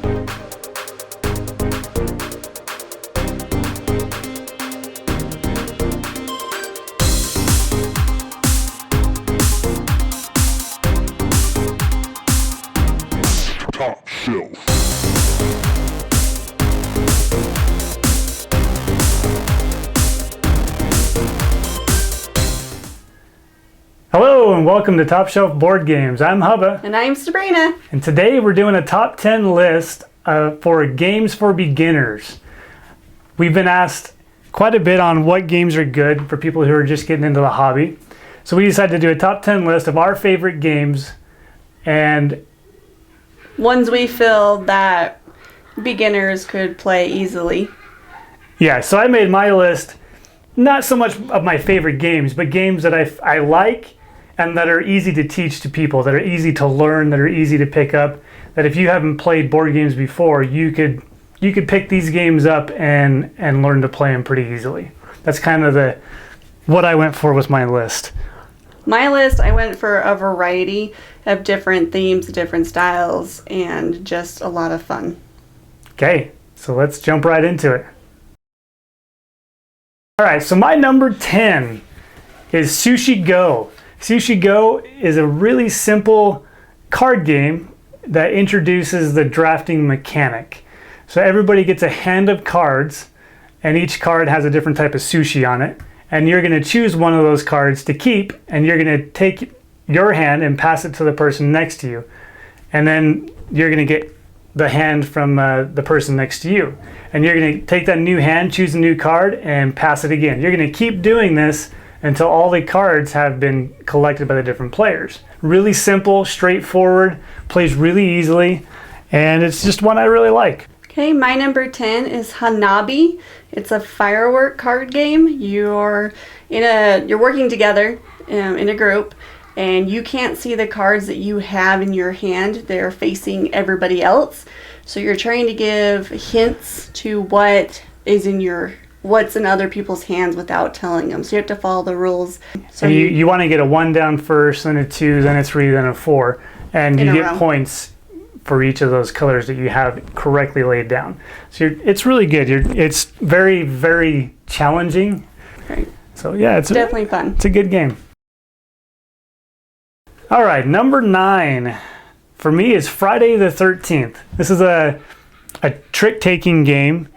Top shelf. Hello and welcome to Top Shelf Board Games. I'm Hubba. And I'm Sabrina. And today we're doing a top 10 list for games for beginners. We've been asked quite a bit on what games are good for people who are just getting into the hobby. So we decided to do a top 10 list of our favorite games and ones we feel that beginners could play easily. yeah, so I made my list not so much of my favorite games, but games that I like and that are easy to teach to people, that are easy to learn, that are easy to pick up, that if you haven't played board games before, you could pick these games up and learn to play them pretty easily. That's kind of what I went for with my list. My list, I went for a variety of different themes, different styles, and just a lot of fun. Okay, so let's jump right into it. All right, so my number 10 is Sushi Go. Sushi Go is a really simple card game that introduces the drafting mechanic. So everybody gets a hand of cards, and each card has a different type of sushi on it. And you're going to choose one of those cards to keep, and you're going to take your hand and pass it to the person next to you. And then you're going to get the hand from the person next to you. And you're going to take that new hand, choose a new card, and pass it again. You're going to keep doing this until all the cards have been collected by the different players. Really simple, straightforward, plays really easily, and it's just one I really like. Okay, my number 10 is Hanabi. It's a firework card game. You're working together in a group, and you can't see the cards that you have in your hand. They're facing everybody else. So you're trying to give hints to what's in other people's hands without telling them. So you have to follow the rules. So you want to get a 1 down first, then a 2, then a 3, then a 4. And you get points for each of those colors that you have correctly laid down. So it's really good. It's very, very challenging. Right. So yeah, it's definitely fun. It's a good game. All right, number 9 for me is Friday the 13th. This is a trick-taking game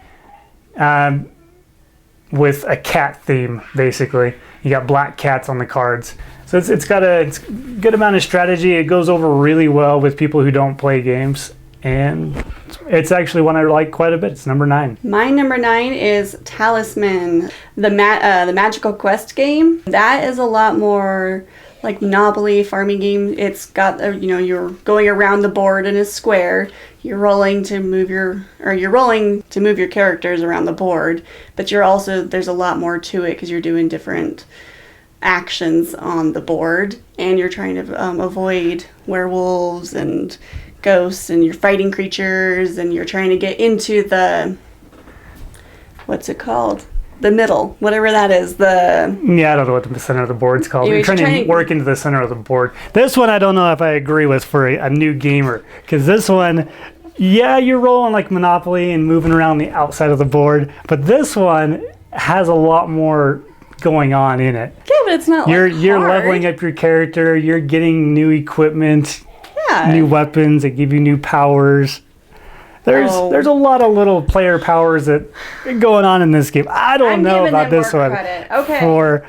with a cat theme, basically. You got black cats on the cards. So it's got a good amount of strategy. It goes over really well with people who don't play games. And it's actually one I like quite a bit. It's number 9. My number 9 is Talisman, the Magical Quest game. That is a lot more like Monopoly farming game. It's got you're going around the board in a square. You're rolling to move your characters around the board, but there's a lot more to it because you're doing different actions on the board, and you're trying to avoid werewolves and ghosts, and you're fighting creatures, and you're trying to get into the the middle, whatever that is. I don't know what the center of the board's called. You're trying to work into the center of the board. This one I don't know if I agree with for a new gamer, because this one, yeah, you're rolling like Monopoly and moving around the outside of the board, but this one has a lot more going on in it. Yeah, but it's not you're leveling up your character, you're getting new equipment, new weapons that give you new powers. There's a lot of little player powers that are going on in this game. I'm know about this one. Okay.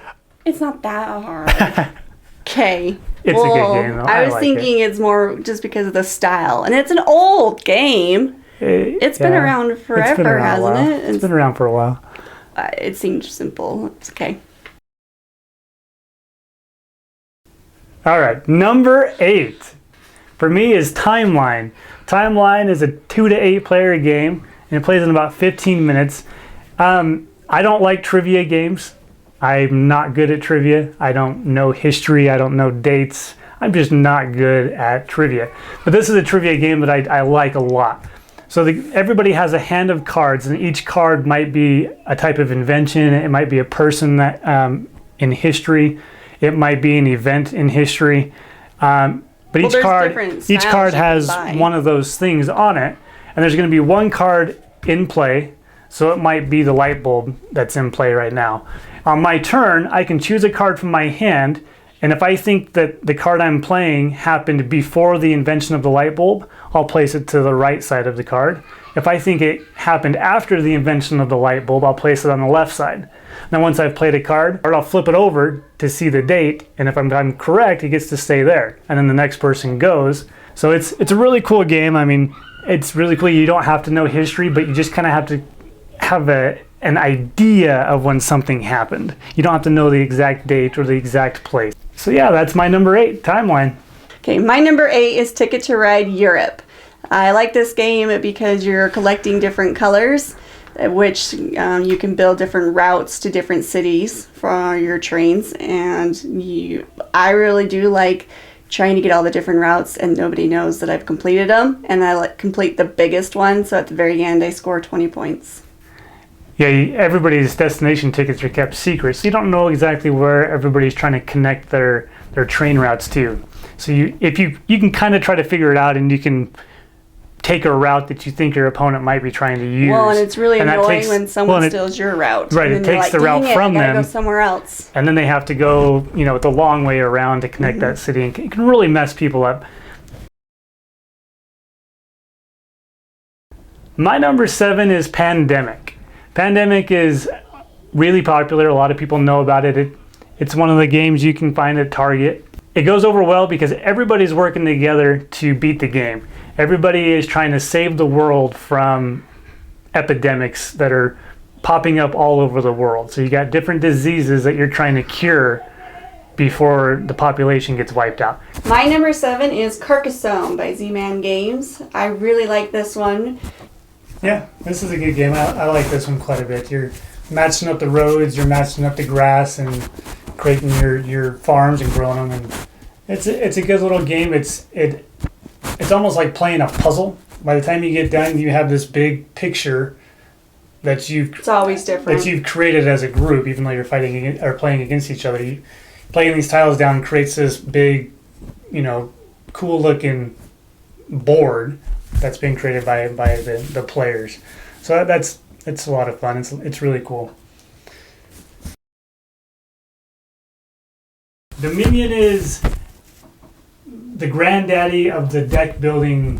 It's not that hard. Okay. It's a good game though. I was thinking it's more just because of the style. And it's an old game. It's been around forever, hasn't it? It's been around for a while. It seems simple. It's okay. All right, number 8 for me is Timeline. Timeline is a 2 to 8 player game, and it plays in about 15 minutes. I don't like trivia games. I'm not good at trivia. I don't know history. I don't know dates. I'm just not good at trivia. But this is a trivia game that I like a lot. So everybody has a hand of cards, and each card might be a type of invention. It might be a person that in history. It might be an event in history. But each card has one of those things on it, and there's going to be one card in play. So it might be the light bulb that's in play right now. On my turn, I can choose a card from my hand, and if I think that the card I'm playing happened before the invention of the light bulb, I'll place it to the right side of the card. If I think it happened after the invention of the light bulb, I'll place it on the left side. Now once I've played a card, I'll flip it over to see the date, and if I'm correct, it gets to stay there. And then the next person goes. So it's a really cool game. I mean, it's really cool. You don't have to know history, but you just kind of have to have an idea of when something happened. You don't have to know the exact date or the exact place. So yeah, that's my number 8 timeline. Okay, my number 8 is Ticket to Ride Europe. I like this game because you're collecting different colors, which you can build different routes to different cities for your trains. And I really do like trying to get all the different routes, and nobody knows that I've completed them. And I complete the biggest one, so at the very end I score 20 points. Yeah, everybody's destination tickets are kept secret, so you don't know exactly where everybody's trying to connect their train routes to. So you can kind of try to figure it out, and you can take a route that you think your opponent might be trying to use. Well, and it's really annoying when someone steals your route. Right, it takes the route from them. Go somewhere else. And then they have to go, the long way around to connect that city, and it can really mess people up. My number 7 is Pandemic. Pandemic is really popular. A lot of people know about it. It's one of the games you can find at Target. It goes over well because everybody's working together to beat the game. Everybody is trying to save the world from epidemics that are popping up all over the world. So you got different diseases that you're trying to cure before the population gets wiped out. My number 7 is Carcassonne by Z-Man Games. I really like this one. Yeah, this is a good game. I like this one quite a bit. You're matching up the roads, you're matching up the grass, and creating your farms and growing them. And it's a good little game. It's almost like playing a puzzle. By the time you get done, you have this big picture that it's always different. That you've created as a group, even though you're fighting or playing against each other. Playing these tiles down creates this big, cool looking board that's been created by the players. So it's a lot of fun. It's really cool. Dominion is the granddaddy of the deck building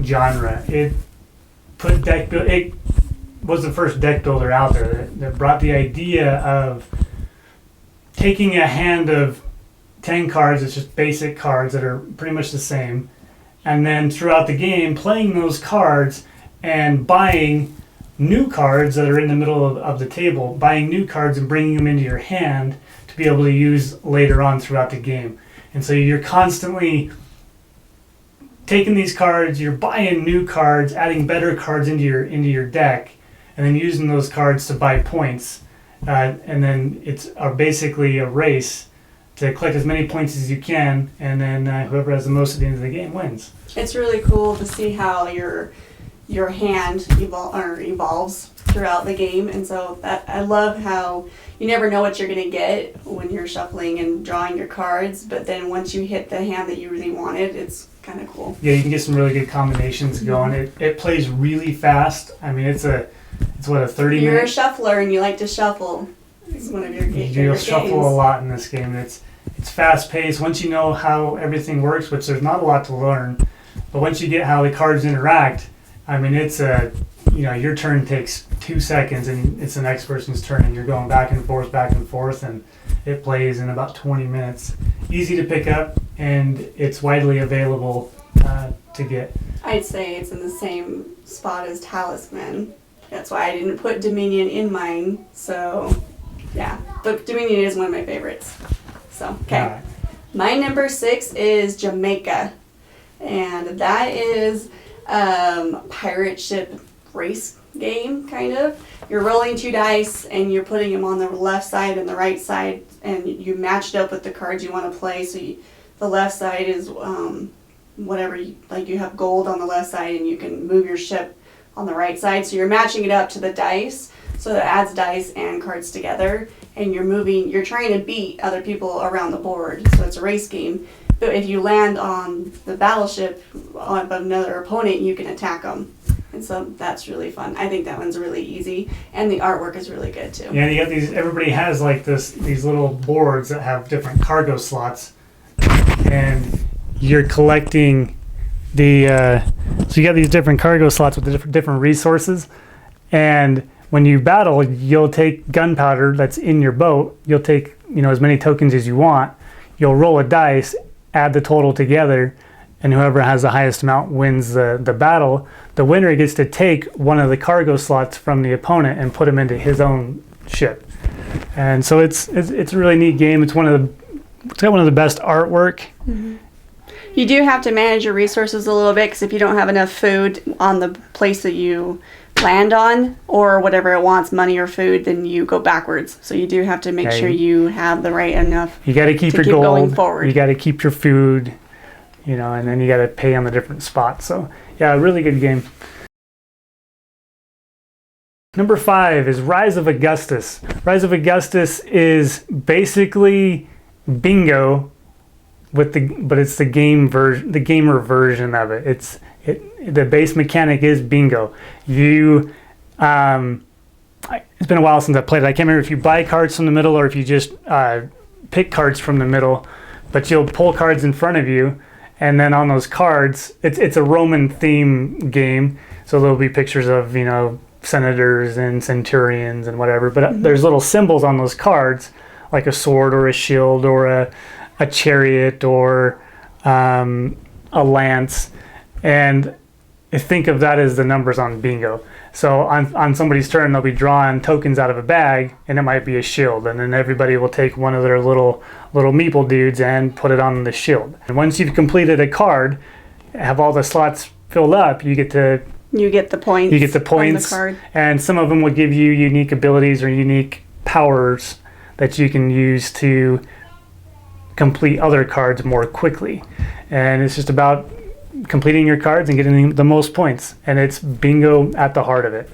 genre. It was the first deck builder out there that brought the idea of taking a hand of 10 cards. It's just basic cards that are pretty much the same. And then throughout the game, playing those cards and buying new cards that are in the middle of the table, buying new cards and bringing them into your hand to be able to use later on throughout the game. And so you're constantly taking these cards, you're buying new cards, adding better cards into your deck, and then using those cards to buy points. And then it's basically a race to collect as many points as you can, and then whoever has the most at the end of the game wins. It's really cool to see how your hand evolves throughout the game, and so I love how you never know what you're going to get when you're shuffling and drawing your cards, but then once you hit the hand that you really wanted, it's kind of cool. Yeah, you can get some really good combinations going. It plays really fast. I mean, it's a 30-minute... You're a shuffler and you like to shuffle. It's one of your games. You'll shuffle a lot in this game. It's fast paced. Once you know how everything works, which there's not a lot to learn, but once you get how the cards interact, I mean, it's your turn takes 2 seconds and it's the next person's turn, and you're going back and forth, and it plays in about 20 minutes. Easy to pick up, and it's widely available to get. I'd say it's in the same spot as Talisman. That's why I didn't put Dominion in mine. So, yeah. But Dominion is one of my favorites. So, okay. Right. My number 6 is Jamaica. And that is pirate ship race game, kind of. You're rolling 2 dice, and you're putting them on the left side and the right side, and you match it up with the cards you want to play. So the left side is whatever, you have gold on the left side, and you can move your ship on the right side. So you're matching it up to the dice, so that adds dice and cards together, and you're trying to beat other people around the board. So it's a race game. But if you land on the battleship of another opponent, you can attack them. And so that's really fun. I think that one's really easy, and the artwork is really good too. Yeah, and you got these. Everybody has like these little boards that have different cargo slots, and you're collecting the. So you got these different cargo slots with the different resources, and when you battle, you'll take gunpowder that's in your boat. You'll take as many tokens as you want. You'll roll a dice, add the total together, and whoever has the highest amount wins the battle. The winner gets to take one of the cargo slots from the opponent and put him into his own ship. And so it's a really neat game. It's got one of the best artwork. Mm-hmm. You do have to manage your resources a little bit, because if you don't have enough food on the place that you land on, or whatever it wants, money or food, then you go backwards. So you do have to make sure you have the right enough. You got to keep your gold going forward. You got to keep your food, and then you got to pay on the different spots. So yeah, a really good game. Number 5 is Rise of Augustus. Rise of Augustus is basically bingo, but it's the gamer version of it. The base mechanic is bingo. It's been a while since I played it. I can't remember if you buy cards from the middle or if you just pick cards from the middle, but you'll pull cards in front of you, and then on those cards, it's a Roman theme game, so there'll be pictures of senators and centurions and whatever, but there's little symbols on those cards, like a sword or a shield or a chariot or a lance, and think of that as the numbers on bingo. So on somebody's turn, they'll be drawing tokens out of a bag, and it might be a shield, and then everybody will take one of their little meeple dudes and put it on the shield. And once you've completed a card, have all the slots filled up, you get the points. You get the points, on the card. And some of them will give you unique abilities or unique powers that you can use to complete other cards more quickly. And it's just about completing your cards and getting the most points, and it's bingo at the heart of it.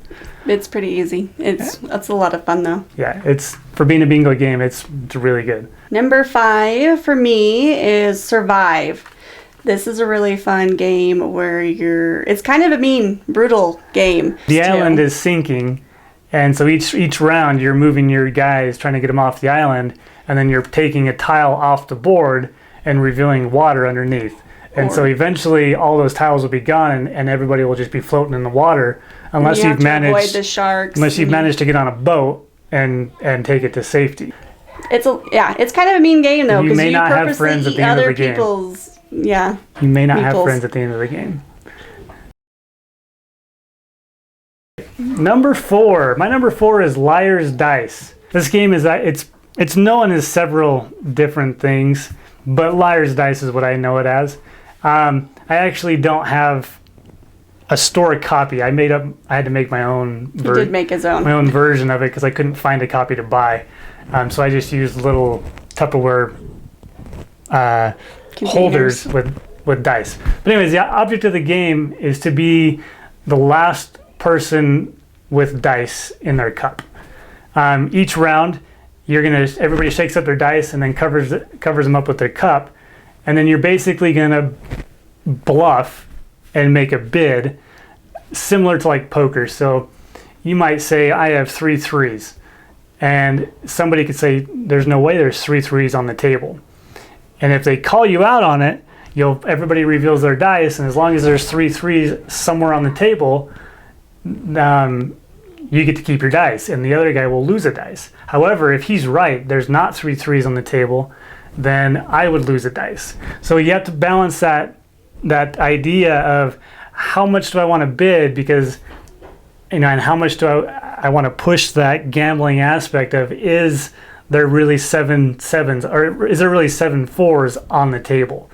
It's pretty easy. It's a lot of fun though. Yeah, it's for being a bingo game, it's really good. Number 5 for me is Survive. This is a really fun game where it's kind of a mean, brutal game. The island is sinking, and so each round you're moving your guys, trying to get them off the island, and then you're taking a tile off the board and revealing water underneath. And so eventually all those tiles will be gone, and everybody will just be floating in the water unless you've managed avoid the sharks. Unless you've managed to get on a boat and take it to safety. It's kind of a mean game though, because you not have purposely friends at eat the end of other the game. people's You may not have friends at the end of the game. Number 4. My number 4 is Liar's Dice. This game is it's known as several different things, but Liar's Dice is what I know it as. I actually don't have a store copy. I had to make my own. He did make his own. My own version of it because I couldn't find a copy to buy. So I just used little Tupperware holders with dice. But anyways, the object of the game is to be the last person with dice in their cup. Each round, everybody shakes up their dice and then covers them up with their cup. And then you're basically going to bluff and make a bid similar to like poker. So you might say, I have 3 threes. And somebody could say, there's no way there's 3 threes on the table. And if they call you out on it, everybody reveals their dice. And as long as there's 3 threes somewhere on the table, you get to keep your dice. And the other guy will lose a dice. However, if he's right, there's not 3 threes on the table, then I would lose a dice. So you have to balance that idea of how much do I want to bid, because and how much do I want to push that gambling aspect of, is there really 7 sevens or is there really 7 fours on the table?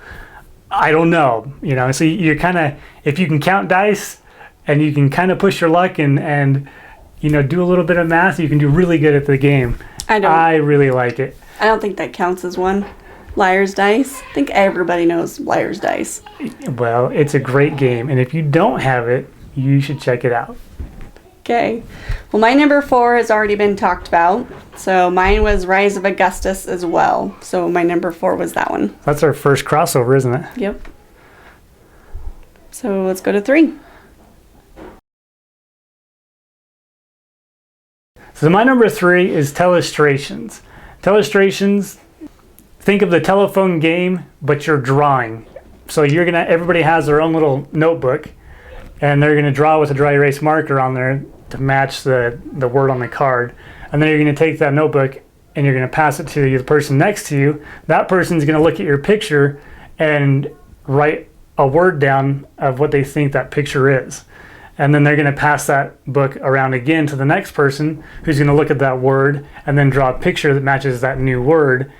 I don't know. So you're kind of, if you can count dice and you can kind of push your luck and do a little bit of math, you can do really good at the game. I really like it. I don't think that counts as one. Liar's Dice. I think everybody knows Liar's Dice. Well, it's a great game, and if you don't have it, you should check it out. Okay. Well, my number 4 has already been talked about. So mine was Rise of Augustus as well. So my number 4 was that one. That's our first crossover, isn't it? Yep. So let's go to 3. So my number 3 is Telestrations. Telestrations, think of the telephone game, but you're drawing. So everybody has their own little notebook, and they're gonna draw with a dry erase marker on there to match the word on the card. And then you're gonna take that notebook and you're gonna pass it to the person next to you. That person's gonna look at your picture and write a word down of what they think that picture is. And then they're going to pass that book around again to the next person who's going to look at that word and then draw a picture that matches that new word.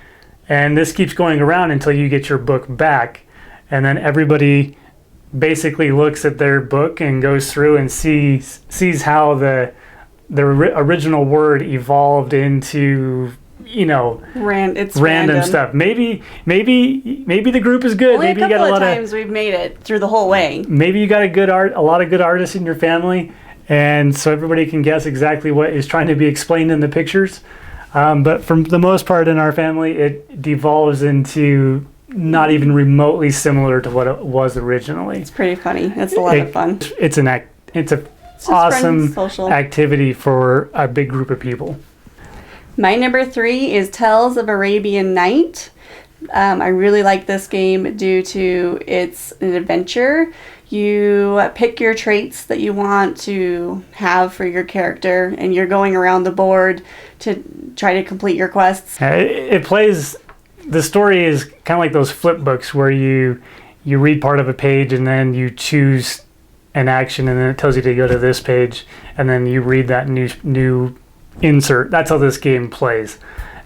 And this keeps going around until you get your book back. And then everybody basically looks at their book and goes through and sees how the original word evolved into, it's random stuff. Maybe the group is good. Only maybe a couple you got a lot of times we've made it through the whole way. Maybe you got a lot of good artists in your family, and so everybody can guess exactly what is trying to be explained in the pictures. But for the most part in our family, it devolves into not even remotely similar to what it was originally. It's pretty funny. It's a lot of fun. It's an awesome activity for a big group of people. My number 3 is Tales of Arabian Night. I really like this game due to it's an adventure. You pick your traits that you want to have for your character, and you're going around the board to try to complete your quests. The story is kind of like those flip books where you read part of a page and then you choose an action and then it tells you to go to this page and then you read that new insert. That's how this game plays.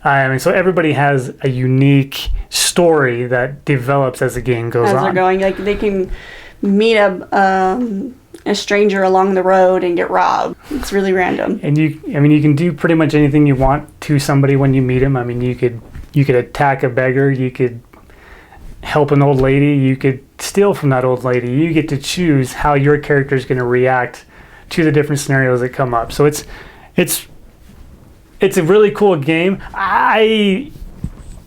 So everybody has a unique story that develops as the game goes on. As they're going, like they can meet a stranger along the road and get robbed. It's really random. And you can do pretty much anything you want to somebody when you meet him. I mean, you could attack a beggar, you could help an old lady, you could steal from that old lady. You get to choose how your character is going to react to the different scenarios that come up. So it's a really cool game.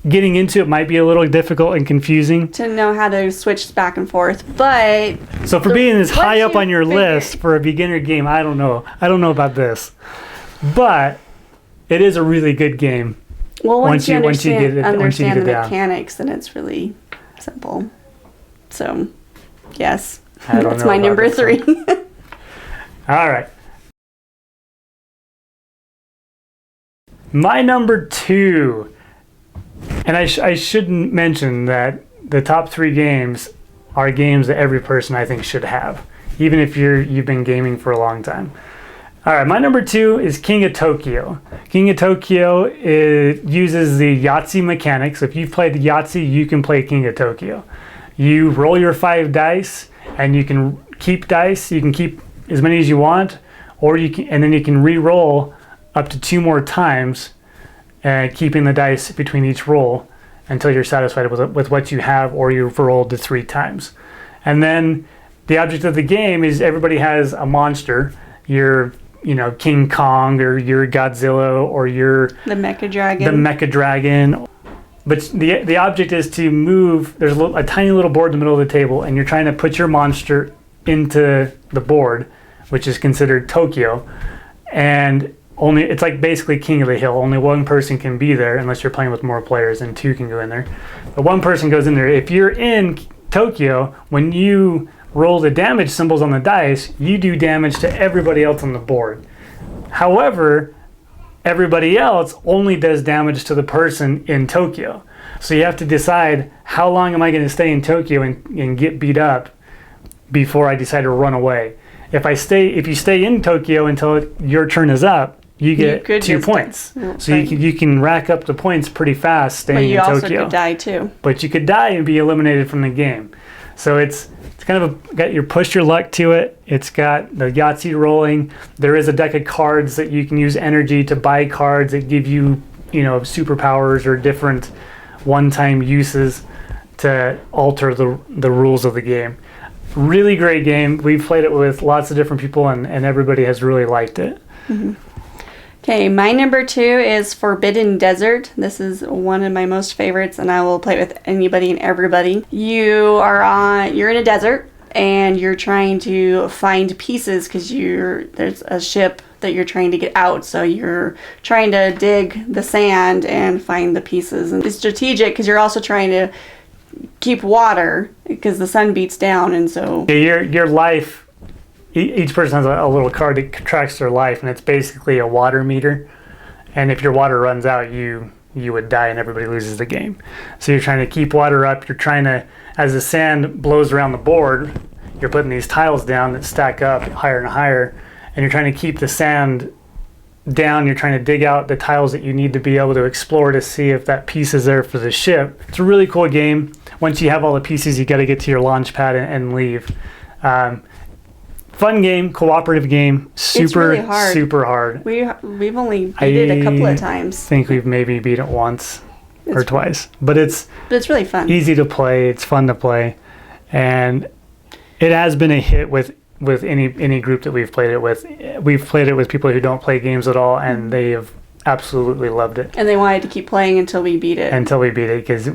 Getting into it might be a little difficult and confusing to know how to switch back and forth, but so for being as high up on your list for a beginner game, I don't know about this, but it is a really good game. Well, once you understand the down. mechanics, then it's really simple. So, yes, that's my number 3. All right. My number 2, and I shouldn't mention that the top 3 games are games that every person I think should have, even if you've been gaming for a long time. All right, my number 2 is King of Tokyo. King of Tokyo uses the Yahtzee mechanics. If you've played Yahtzee, you can play King of Tokyo. You roll your 5 dice, and you can keep dice. You can keep as many as you want, and then you can re-roll up to 2 more times, keeping the dice between each roll until you're satisfied with what you have, or you've rolled the 3 times. And then the object of the game is everybody has a monster. You're King Kong, or you're Godzilla, or you're the Mecha Dragon. But the object is to move. There's a tiny little board in the middle of the table, and you're trying to put your monster into the board, which is considered Tokyo. And it's like basically King of the Hill. Only one person can be there unless you're playing with more players, and 2 can go in there. But one person goes in there. If you're in Tokyo, when you roll the damage symbols on the dice, you do damage to everybody else on the board. However, everybody else only does damage to the person in Tokyo. So you have to decide, how long am I going to stay in Tokyo and get beat up before I decide to run away. If you stay in Tokyo until your turn is up, you get 2 points. So you can rack up the points pretty fast staying in Tokyo. But you also could die too. But you could die and be eliminated from the game. So it's kind of got your push your luck to it. It's got the Yahtzee rolling. There is a deck of cards that you can use energy to buy cards that give you, superpowers or different one-time uses to alter the rules of the game. Really great game. We've played it with lots of different people, and everybody has really liked it. Mm-hmm. Okay, my number 2 is Forbidden Desert. This is one of my most favorites, and I will play with anybody and everybody. You're in a desert, and you're trying to find pieces because there's a ship that you're trying to get out. So you're trying to dig the sand and find the pieces. And it's strategic because you're also trying to keep water because the sun beats down, and so your life. Each person has a little card that tracks their life, and it's basically a water meter. And if your water runs out, you would die and everybody loses the game. So you're trying to keep water up. You're trying to, as the sand blows around the board, you're putting these tiles down that stack up higher and higher, and you're trying to keep the sand down. You're trying to dig out the tiles that you need to be able to explore to see if that piece is there for the ship. It's a really cool game. Once you have all the pieces, you got to get to your launch pad and leave. Fun game, cooperative game, super really hard. super hard. We've only beat it a couple of times. I think we've maybe beat it once or twice, but it's really fun. Easy to play. It's fun to play, and it has been a hit with any group that we've played it with. We've played it with people who don't play games at all, and they have absolutely loved it. And they wanted to keep playing until we beat it. Because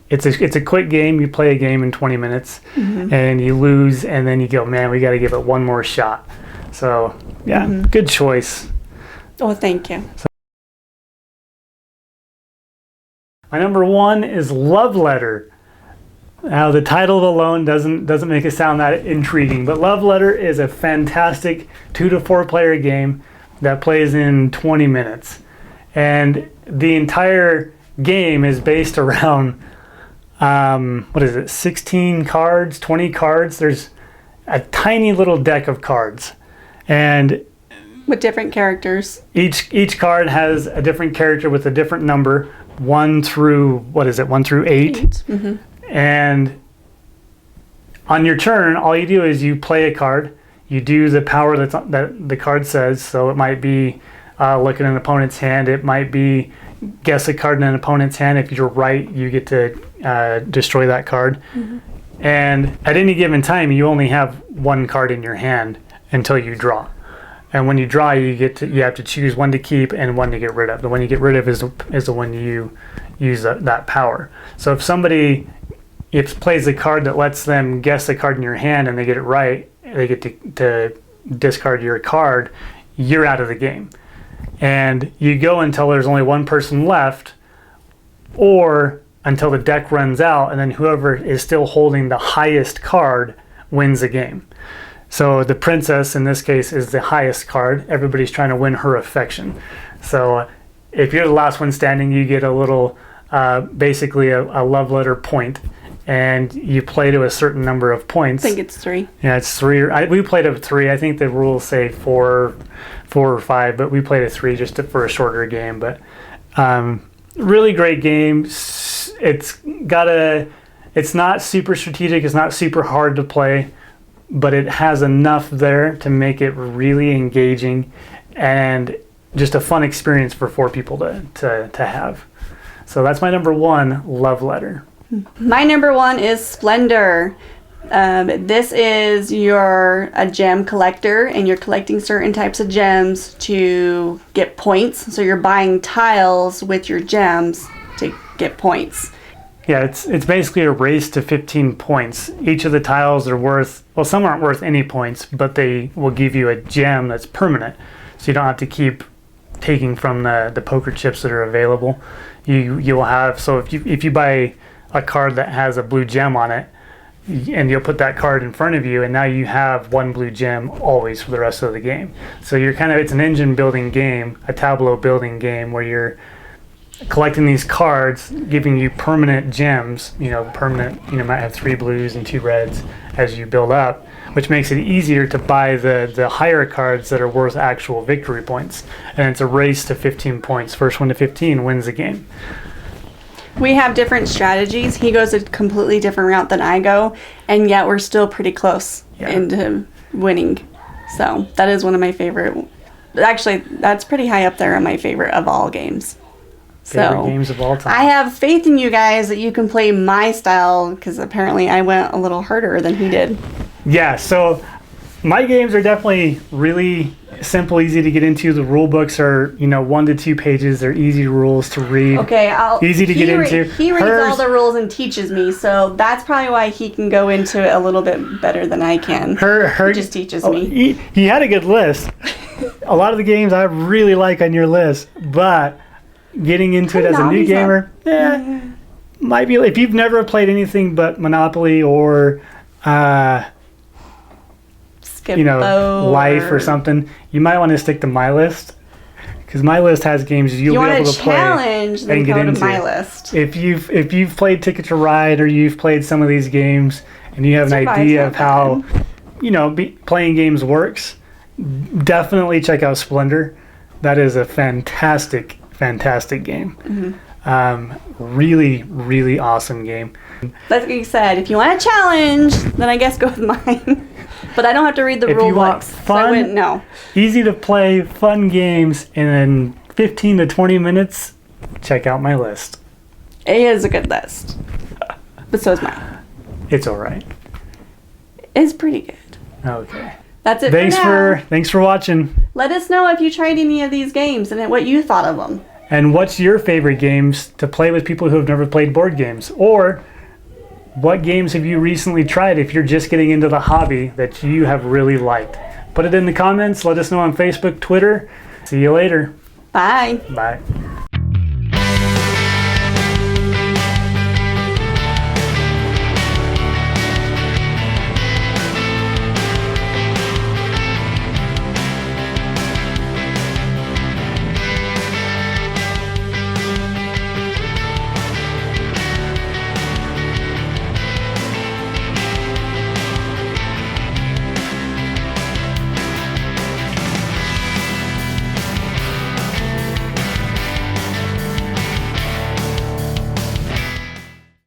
it's a quick game. You play a game in 20 minutes, and you lose, and then you go, man, we got to give it one more shot. So yeah, good choice. Oh, thank you. My number 1 is Love Letter. Now, the title alone doesn't make it sound that intriguing, but Love Letter is a fantastic 2 to 4 player game that plays in 20 minutes. And the entire game is based around, 16 cards, 20 cards? There's a tiny little deck of cards. And with different characters. Each card has a different character with a different number, 1 through 8. Mm-hmm. And on your turn, all you do is you play a card. You do the power that the card says. So it might be look at an opponent's hand. It might be guess a card in an opponent's hand. If you're right, you get to destroy that card. Mm-hmm. And at any given time, you only have 1 card in your hand until you draw. And when you draw, you have to choose 1 to keep and 1 to get rid of. The one you get rid of is the one you use that power. So if somebody plays a card that lets them guess a card in your hand and they get it right, they get to discard your card, you're out of the game. And you go until there's only 1 person left, or until the deck runs out, and then whoever is still holding the highest card wins the game. So the princess, in this case, is the highest card. Everybody's trying to win her affection. So if you're the last one standing, you get a little, basically a love letter point, and you play to a certain number of points. I think it's 3. Yeah, it's 3. We played at 3. I think the rules say 4 or 5, but we played at 3 just for a shorter game. But really great game. It's not super strategic. It's not super hard to play, but it has enough there to make it really engaging and just a fun experience for 4 people to have. So that's my number 1, Love Letter. My number 1 is Splendor. This is you're a gem collector, and you're collecting certain types of gems to get points. So you're buying tiles with your gems to get points. Yeah, it's basically a race to 15 points. Each of the tiles are worth, well, some aren't worth any points, but they will give you a gem that's permanent. So you don't have to keep taking from the poker chips that are available. You'll have, so if you buy a card that has a blue gem on it, and you'll put that card in front of you, and now you have 1 blue gem always for the rest of the game. So it's an engine building game, a tableau building game, where you're collecting these cards, giving you permanent gems, might have 3 blues and 2 reds as you build up, which makes it easier to buy the higher cards that are worth actual victory points. And it's a race to 15 points. First one to 15 wins the game. We have different strategies. He goes a completely different route than I go, and yet we're still pretty close into winning. So that is one of my favorite. Actually, that's pretty high up there on my favorite of all games. Favorite games of all time. I have faith in you guys that you can play my style, because apparently I went a little harder than he did. Yeah, so my games are definitely really simple, easy to get into. The rule books are, 1 to 2 pages. They're easy rules to read. Okay, easy to get into. He reads all the rules and teaches me, so that's probably why he can go into it a little bit better than I can. He just teaches me. He had a good list. a lot of the games I really like on your list, but getting into it as a new gamer, might be. If you've never played anything but Monopoly or Life or something, you might want to stick to my list, because my list has games you'll be able to play and get into. My list. If you've played Ticket to Ride, or you've played some of these games and you have an idea of how playing games works, definitely check out Splendor. That is a fantastic game. Really, really awesome game. Like you said, if you want a challenge, then I guess go with mine. But I don't have to read the rule books. If you want fun, easy to play, fun games in 15 to 20 minutes, check out my list. It is a good list. But so is mine. It's all right. It's pretty good. Okay. That's it for now. Thanks for watching. Let us know if you tried any of these games and what you thought of them. And what's your favorite games to play with people who have never played board games? Or what games have you recently tried if you're just getting into the hobby that you have really liked? Put it in the comments. Let us know on Facebook, Twitter. See you later. Bye. Bye.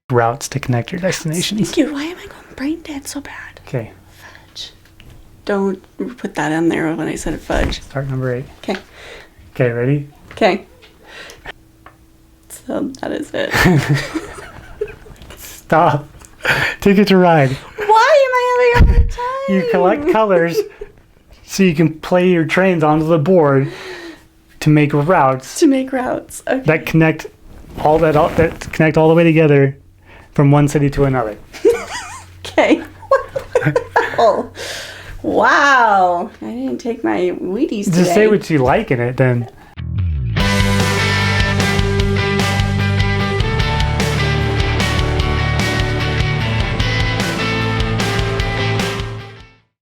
Routes to connect your destinations. Dude, why am I going brain dead so bad? Okay. Fudge. Don't put that in there when I said fudge. Start number 8. Okay. Okay, ready? Okay. So that is it. Stop. Ticket to Ride. Why am I having a hard time? You collect colors so you can play your trains onto the board to make routes. Okay. That connect all the way together from one city to another. Okay. Oh, wow. I didn't take my Wheaties today. Just say what you like in it then.